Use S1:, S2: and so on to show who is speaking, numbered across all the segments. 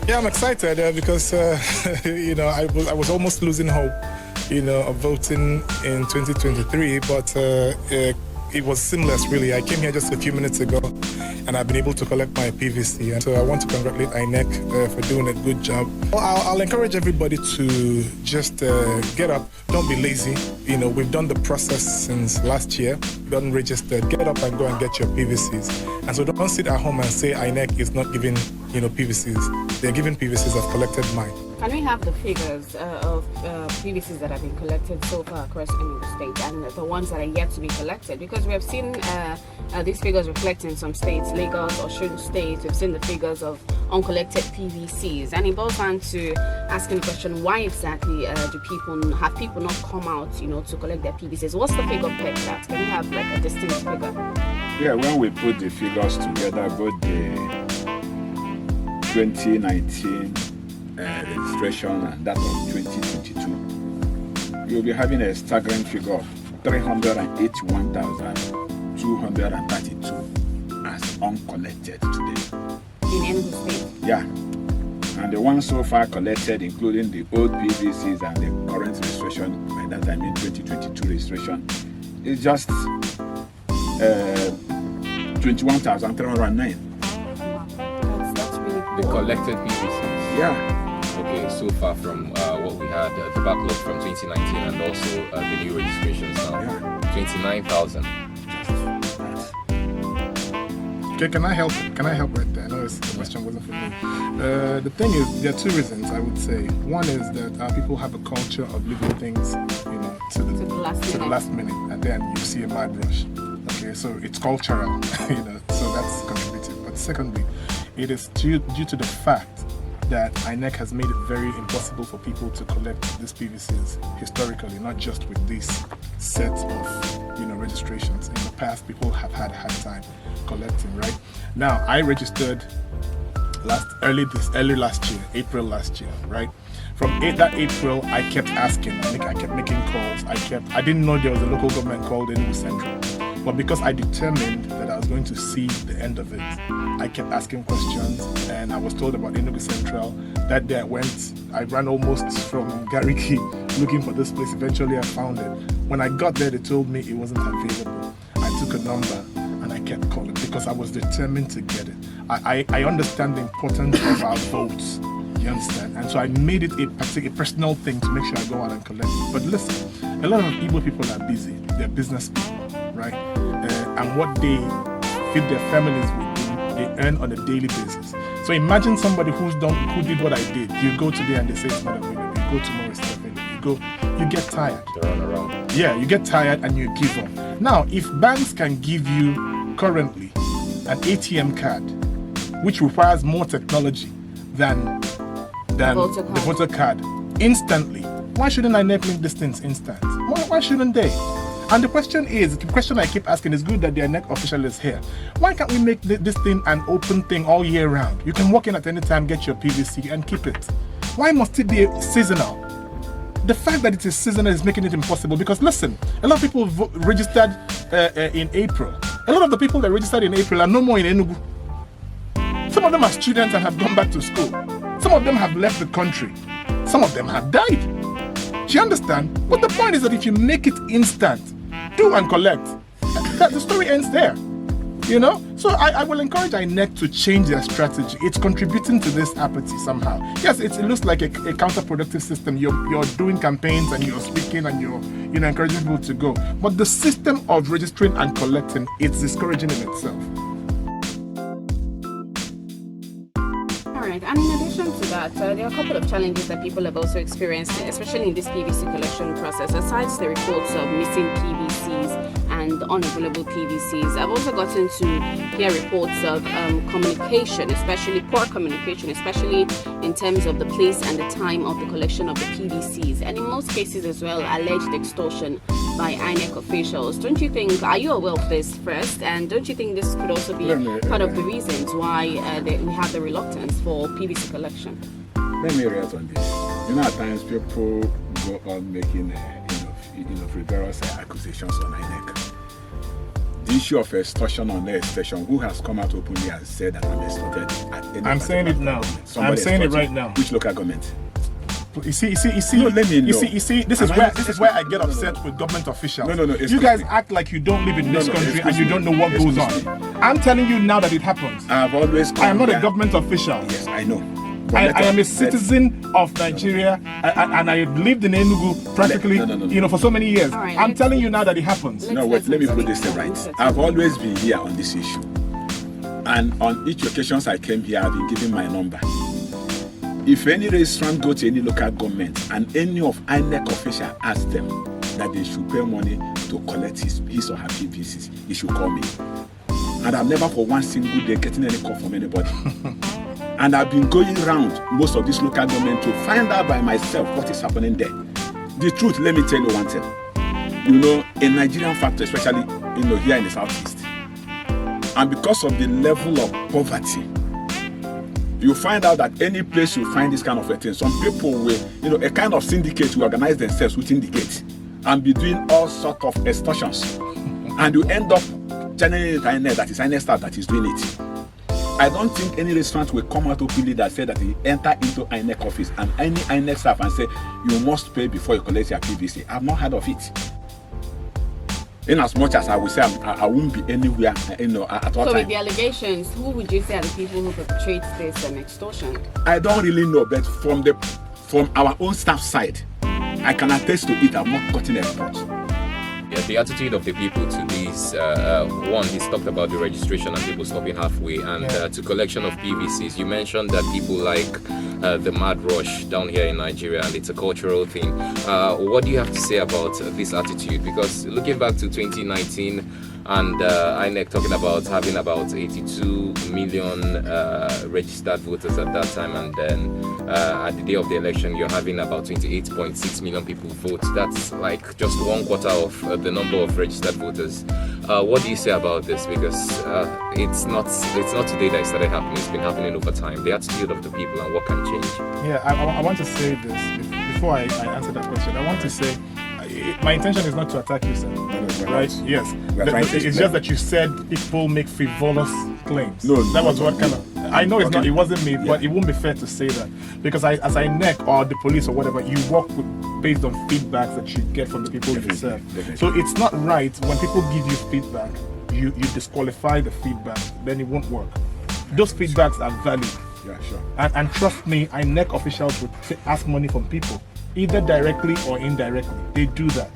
S1: Yeah, I'm excited because I was almost losing hope, of voting in 2023, but it was seamless, really. I came here just a few minutes ago, and I've been able to collect my PVC, and so I want to congratulate INEC for doing a good job. I'll encourage everybody to just get up, don't be lazy. We've done the process since last year, done registered, get up and go and get your PVCs. And so don't sit at home and say INEC is not giving PVCs. They're giving PVCs. I've collected mine.
S2: Can we have the figures of PVCs that have been collected so far across the state and the ones that are yet to be collected? Because we have seen these figures reflect in some states, Lagos, Osun State. We've seen the figures of uncollected PVCs, and it boils down to asking the question: why exactly have people not come out, to collect their PVCs? What's the figure pegged at? Can we have like a distinct figure? Yeah,
S3: when we put the figures together, both the 2019 registration and that of 2022, you'll be having a staggering figure of 381,232 as uncollected today.
S2: In Enugu State?
S3: Yeah. And the ones so far collected, including the old PVCs and the current registration, by that I mean 2022 registration, is just 21,309.
S2: That's really cool.
S4: The collected PVCs?
S3: Yeah.
S4: Okay, so far from what we had, the backlog from 2019 and also the new registrations now, 29,000.
S1: Okay, can I help right there? I know the question wasn't for me. The thing is, there are two reasons I would say. One is that people have a culture of leaving things, to the last minute, and then you see a mad rush. Okay, so it's cultural, so that's contributing. But secondly, it is due to the fact that INEC has made it very impossible for people to collect these PVCs historically, not just with this set of registrations. In the past, people have had a hard time collecting, right? Now, I registered early last year, April last year, right? From that April, I kept asking, I kept making calls, I didn't know there was a local government called Enugu Central. But because I determined that I was going to see the end of it, I kept asking questions, and I was told about Enugu Central. That day I ran almost from Gariki looking for this place. Eventually I found it. When I got there, they told me it wasn't available. I took a number and I kept calling because I was determined to get it. I understand the importance of our votes. You understand? And so I made it a personal thing to make sure I go out and collect it. But listen, a lot of Igbo people are busy. They're business people, right? And what they feed their families with, they earn on a daily basis. So imagine somebody who did what I did. You go today and they say it's not available. You go tomorrow, it's not available. You get tired.
S4: To run around.
S1: Yeah, you get tired and you give up. Now, if banks can give you currently an ATM card, which requires more technology than the voter card, instantly, why shouldn't INEC make this thing instant? Why shouldn't they? And the question I keep asking is good that the INEC official is here. Why can't we make this thing an open thing all year round? You can walk in at any time, get your PVC and keep it. Why must it be seasonal? The fact that it is seasonal is making it impossible because listen, a lot of people registered in April. A lot of the people that registered in April are no more in Enugu. Some of them are students and have gone back to school. Some of them have left the country. Some of them have died. Do you understand? But the point is that if you make it instant, do and collect, the story ends there. So I will encourage INEC to change their strategy. It's contributing to this apathy somehow. Yes, it looks like a counterproductive system. You're doing campaigns and you're speaking and you're encouraging people to go. But the system of registering and collecting, it's discouraging in itself.
S2: Alright, and in addition to that, there are a couple of challenges that people have also experienced, especially in this PVC collection process. Aside the reports of missing PVCs and unavailable PVCs, I've also gotten to hear reports of communication, especially poor communication, especially in terms of the place and the time of the collection of the PVCs, and in most cases as well, alleged extortion by INEC officials. Don't you think, are you aware of this first, and don't you think this could also be part of the reasons why we have the reluctance for PVC collection?
S3: Let me react on this. At times people go on making frivolous accusations on INEC. the issue of extortion or no extortion, who has come out openly and said that I'm extorted at any
S1: I'm saying it now.
S3: Somebody
S1: I'm saying it
S3: extorted.
S1: right now.
S3: Which local government?
S1: You see.
S3: No, let me know.
S1: You see. This is where I get upset with government officials.
S3: No.
S1: You guys act like you don't live in this country and you don't know what goes on. I'm telling you now that it happens.
S3: I've always.
S1: I am not a government official.
S3: Yes, I know.
S1: I am a citizen of Nigeria, and I lived in Enugu practically,
S3: No.
S1: for so many years.
S2: right,
S1: I'm telling you now that it happens.
S3: No, wait, let me put this thing right. I've always been here on this issue. And on each occasions I came here, I've been given my number. If any restaurant go to any local government and any of inec official ask them that they should pay money to collect his or her PVCs, he should call me. And I've never for one single day getting any call from anybody. And I've been going around most of this local government to find out by myself what is happening there. The truth, let me tell you one thing. A Nigerian factor, especially here in the southeast, and because of the level of poverty, you find out that any place you find this kind of a thing, some people will, a kind of syndicate will organize themselves within the gate and be doing all sorts of extortions. And you end up channeling it INEC, that is INEC staff that is doing it. I don't think any restaurant will come out openly that say that they enter into INEC office and any INEC staff and say you must pay before you collect your PVC. I've not heard of it. In as much as I will say I won't be anywhere, at all
S2: So
S3: time.
S2: with the allegations, who would you say are the people who perpetrate this extortion?
S3: I don't really know, but from our own staff side, I can attest to it. I've not gotten a report.
S4: Yeah, the attitude of the people to these, one, he's talked about the registration and people stopping halfway, and to collection of PVCs. You mentioned that people like the mad rush down here in Nigeria, and it's a cultural thing. What do you have to say about this attitude? Because looking back to 2019, and INEC talking about having about 82 million registered voters at that time, and then at the day of the election you're having about 28.6 million people vote. That's like just 1/4 of the number of registered voters. What do you say about this? Because it's not today that it started happening. It's been happening over time. The attitude of the people and what can change.
S1: Yeah, I want to say this before I answer that question. I want to say my intention is not to attack you, sir. Right? Yes. It's just that you said people make frivolous claims.
S3: No,
S1: that was what kind of. I know it's not. It wasn't me, but it won't be fair to say that because as INEC or the police or whatever, you work based on feedbacks that you get from the people you serve. So it's not right when people give you feedback, you disqualify the feedback, then it won't work. Those feedbacks are valid.
S3: Yeah, sure.
S1: And trust me, INEC officials would ask money from people, either directly or indirectly. They do that.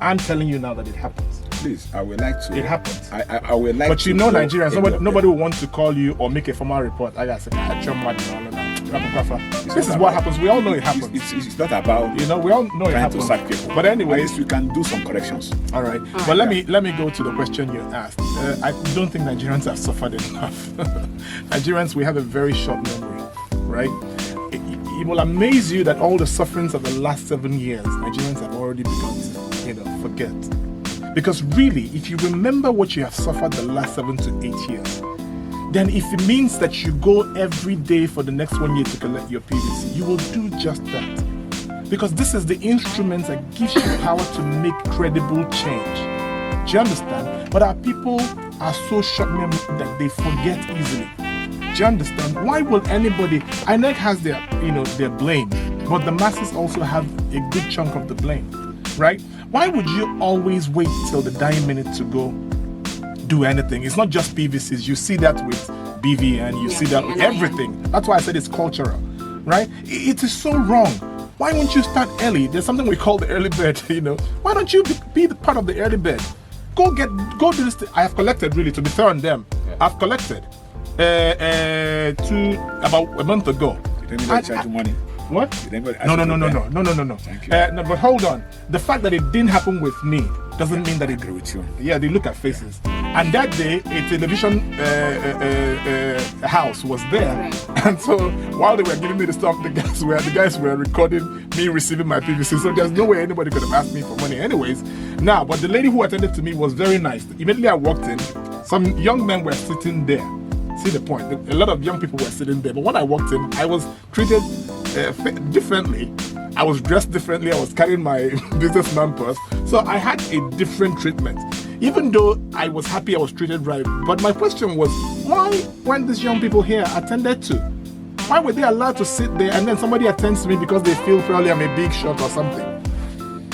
S1: I'm telling you now that it happens.
S3: Please, I would like to.
S1: It happens.
S3: I would like
S1: But
S3: to.
S1: you know, Nigerians, nobody will want to call you or make a formal report. This is what happens. We all know it happens.
S3: It's not about
S1: We all know it
S3: trying to
S1: happens.
S3: sack people.
S1: But anyways,
S3: At least we can do some corrections.
S1: all right. But let me go to the question you asked. I don't think Nigerians have suffered enough. Nigerians, we have a very short memory, right? It will amaze you that all the sufferings of the last 7 years, Nigerians have already begun to, forget. Because really, if you remember what you have suffered the last 7 to 8 years, then if it means that you go every day for the next 1 year to collect your PVC, you will do just that. Because this is the instrument that gives you power to make credible change. Do you understand? But our people are so short-memored that they forget easily. Do you understand? Why will anybody? INEC has their blame, but the masses also have a good chunk of the blame, right? Why would you always wait till the dying minute to go do anything? It's not just PVCs. You see that with BVN. You see that with everything. That's why I said it's cultural, right? It is so wrong. Why won't you start early? There's something we call the early bird. Why don't you be the part of the early bird? Go do this. I have collected, really, to be fair on them. I've collected. To about a month ago.
S3: Did anybody charge you money?
S1: What?
S3: Did anybody ask
S1: No.
S3: Thank you.
S1: No, but hold on. The fact that it didn't happen with me doesn't mean that it.
S3: I agree with you.
S1: Yeah, they look at faces. And that day, a television house was there, and so while they were giving me the stuff, the guys were recording me receiving my PVC. So there's no way anybody could have asked me for money, anyways. Now, but the lady who attended to me was very nice. Immediately I walked in, some young men were sitting there. See the point? A lot of young people were sitting there. But when I walked in, I was treated differently. I was dressed differently. I was carrying my businessman purse. So I had a different treatment. even though I was happy I was treated right. But my question was, why weren't these young people here attended to? Why were they allowed to sit there and then somebody attends to me because they feel probably I'm a big shot or something?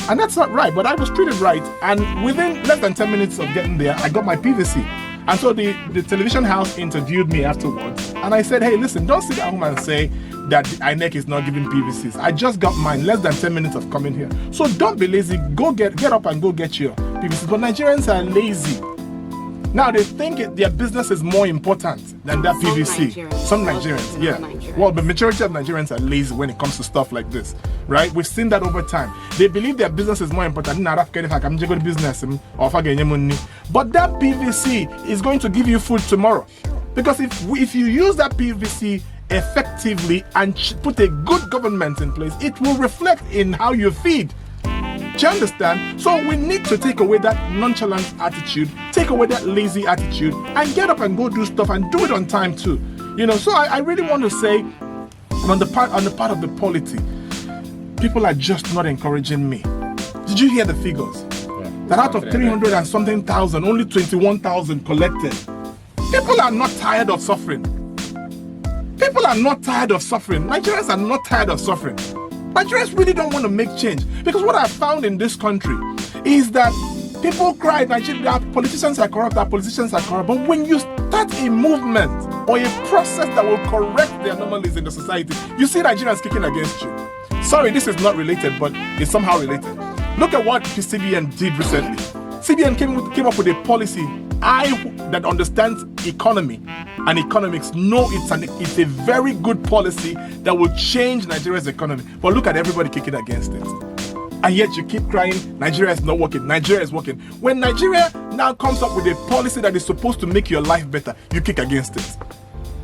S1: And that's not right, but I was treated right. And within less than 10 minutes of getting there, I got my PVC. And so the television house interviewed me afterwards. And I said, hey, listen, don't sit at home and say that the inec is not giving PVCs. I just got mine less than 10 minutes of coming here. So don't be lazy. Go get up and go get your PVCs. But Nigerians are lazy. Now they think their business is more important than that PVC. Some Nigerians, yeah. Well, the majority of Nigerians are lazy when it comes to stuff like this, right? We've seen that over time. They believe their business is more important. But that PVC is going to give you food tomorrow. Because if you use that PVC effectively and put a good government in place, it will reflect in how you feed. Do you understand? So we need to take away that nonchalant attitude, take away that lazy attitude, and get up and go do stuff and do it on time too. So I really want to say, on the part of the polity, people are just not encouraging me. Did you hear the figures? Yeah. That out of 300 and something thousand, only 21,000 collected. People are not tired of suffering. People are not tired of suffering. Nigerians are not tired of suffering. Nigerians really don't want to make change, because what I found in this country is that people cry, Nigeria, politicians are corrupt, our politicians are corrupt, but when you start a movement or a process that will correct the anomalies in the society, you see Nigerians kicking against you. Sorry, this is not related, but it's somehow related. Look at what CBN did recently. CBN came up with a policy. That understands economy and economics know it's a very good policy that will change Nigeria's economy. But look at everybody kicking against it. And yet you keep crying, Nigeria is not working, Nigeria is working. When Nigeria now comes up with a policy that is supposed to make your life better, you kick against it.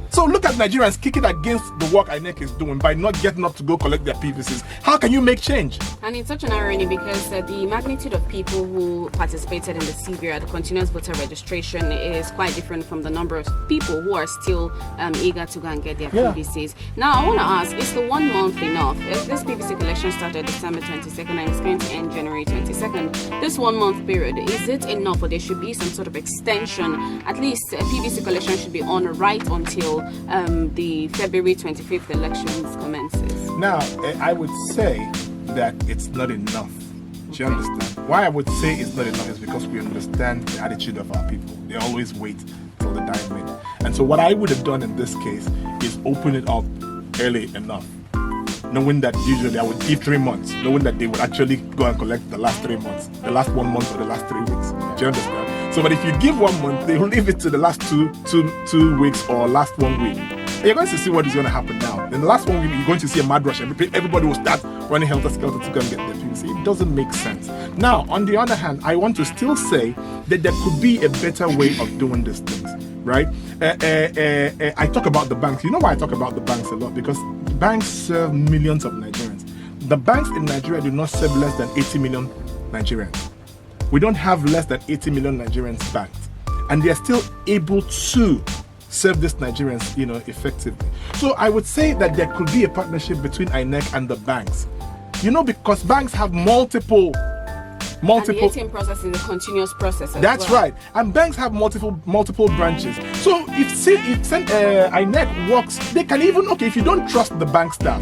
S1: So look at Nigerians kicking against the work INEC is doing by not getting up to go collect their PVCs. How can you make change?
S2: And it's such an irony because the magnitude of people who participated in the CVR, the continuous voter registration, is quite different from the number of people who are still eager to go and get their PVCs. Now, I want to ask, is the 1 month enough? If this PVC collection started December 22nd and it's going to end January 22nd, this 1 month period, is it enough, or there should be some sort of extension? At least PVC collection should be on right until the February 25th elections commences.
S1: Now, I would say that it's not enough. Do you understand? Why I would say it's not enough is because we understand the attitude of our people. They always wait till the dying minute. And so what I would have done in this case is open it up early enough, knowing that usually I would give 3 months, knowing that they would actually go and collect the last 3 months, the last 1 month or the last 3 weeks. Do you understand? So, but if you give 1 month, they will leave it to the last two weeks or last 1 week. And you're going to see what is going to happen now. In the last 1 week, you're going to see a mad rush. Everybody will start running helter-skelter to go and get their PVC. It doesn't make sense. Now, on the other hand, I want to still say that there could be a better way of doing these things, right? I talk about the banks. You know why I talk about the banks a lot? Because banks serve millions of Nigerians. The banks in Nigeria do not serve less than 80 million Nigerians. We don't have less than 80 million Nigerians banked, and they are still able to serve these Nigerians, effectively. So I would say that there could be a partnership between INEC and the banks, because banks have multiple.
S2: And the ATM process is a continuous process.
S1: That's right, and banks have multiple branches. So if INEC works, they can even if you don't trust the bank staff,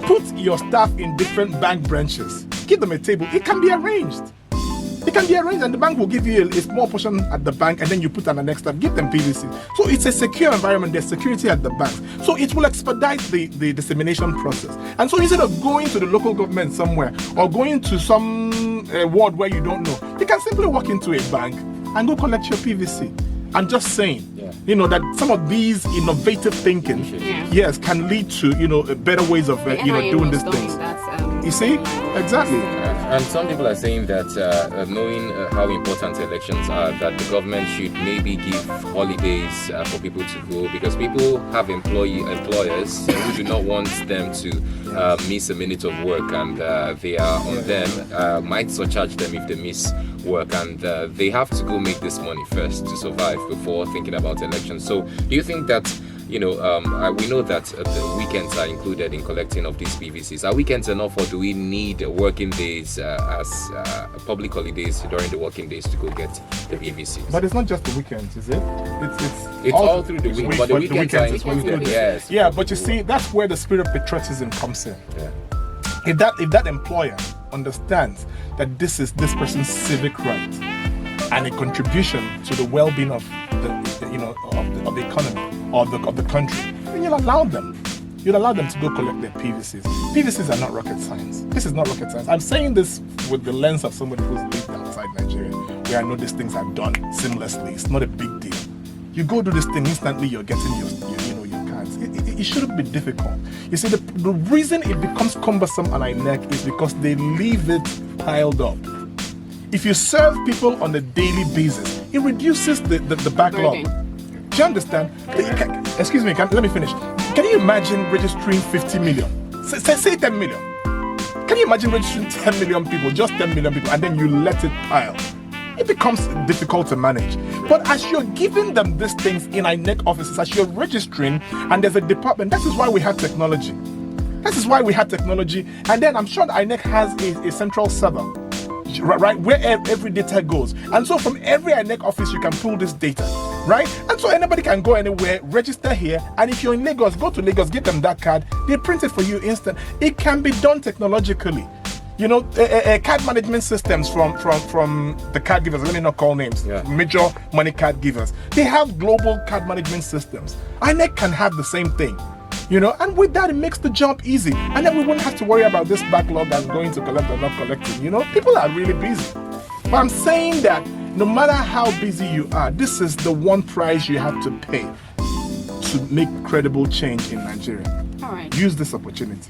S1: put your staff in different bank branches. Give them a table. It can be arranged. It can be arranged, and the bank will give you a small portion at the bank, and then you put on the next step, give them PVC. So it's a secure environment. There's security at the bank. So it will expedite the dissemination process. And so instead of going to the local government somewhere or going to some ward where you don't know, you can simply walk into a bank and go collect your PVC. I'm just saying, that some of these innovative thinking, yes, can lead to, better ways of, doing these things. You see? Exactly.
S4: And some people are saying that knowing how important elections are, that the government should maybe give holidays for people to go, because people have employers who do not want them to miss a minute of work, and they are on them, might surcharge them if they miss work, and they have to go make this money first to survive before thinking about elections. So do you think that we know that the weekends are included in collecting of these PVCs. Are weekends enough, or do we need working days as public holidays during the working days to go get the PVCs?
S1: But it's not just the weekends, is it?
S4: It's all through the week, but the weekends are included. Yes.
S1: Yeah, but you see, that's where the spirit of patriotism comes in.
S4: Yeah.
S1: If that employer understands that this is this person's civic right and a contribution to the well-being of of the economy or of the country, then you'll allow them. You'll allow them to go collect their PVCs. PVCs are not rocket science. This is not rocket science. I'm saying this with the lens of somebody who's lived outside Nigeria, where I know these things are done seamlessly. It's not a big deal. You go do this thing instantly, you're getting your cards. It shouldn't be difficult. You see, the reason it becomes cumbersome on inec is because they leave it piled up. If you serve people on a daily basis, it reduces the backlog. Do you understand? Excuse me, let me finish. Can you imagine registering 50 million? Say 10 million. Can you imagine registering 10 million people, just 10 million people, and then you let it pile? It becomes difficult to manage. But as you're giving them these things in inec offices, as you're registering, and there's a department, that is why we have technology. That is why we have technology. And then I'm sure inec has a central server, right, where every data goes. And so from every inec office, you can pull this data, right? And so anybody can go anywhere, register here, and if you're in Lagos, go to Lagos, get them that card, they print it for you instant. It can be done technologically. Card management systems from the card givers, let me not call names, major money card givers, they have global card management systems. inec can have the same thing. And with that, it makes the job easy. And then we won't have to worry about this backlog that's going to collect or not collecting. People are really busy. But I'm saying that no matter how busy you are, this is the one price you have to pay to make credible change in Nigeria.
S2: All right.
S1: Use this opportunity.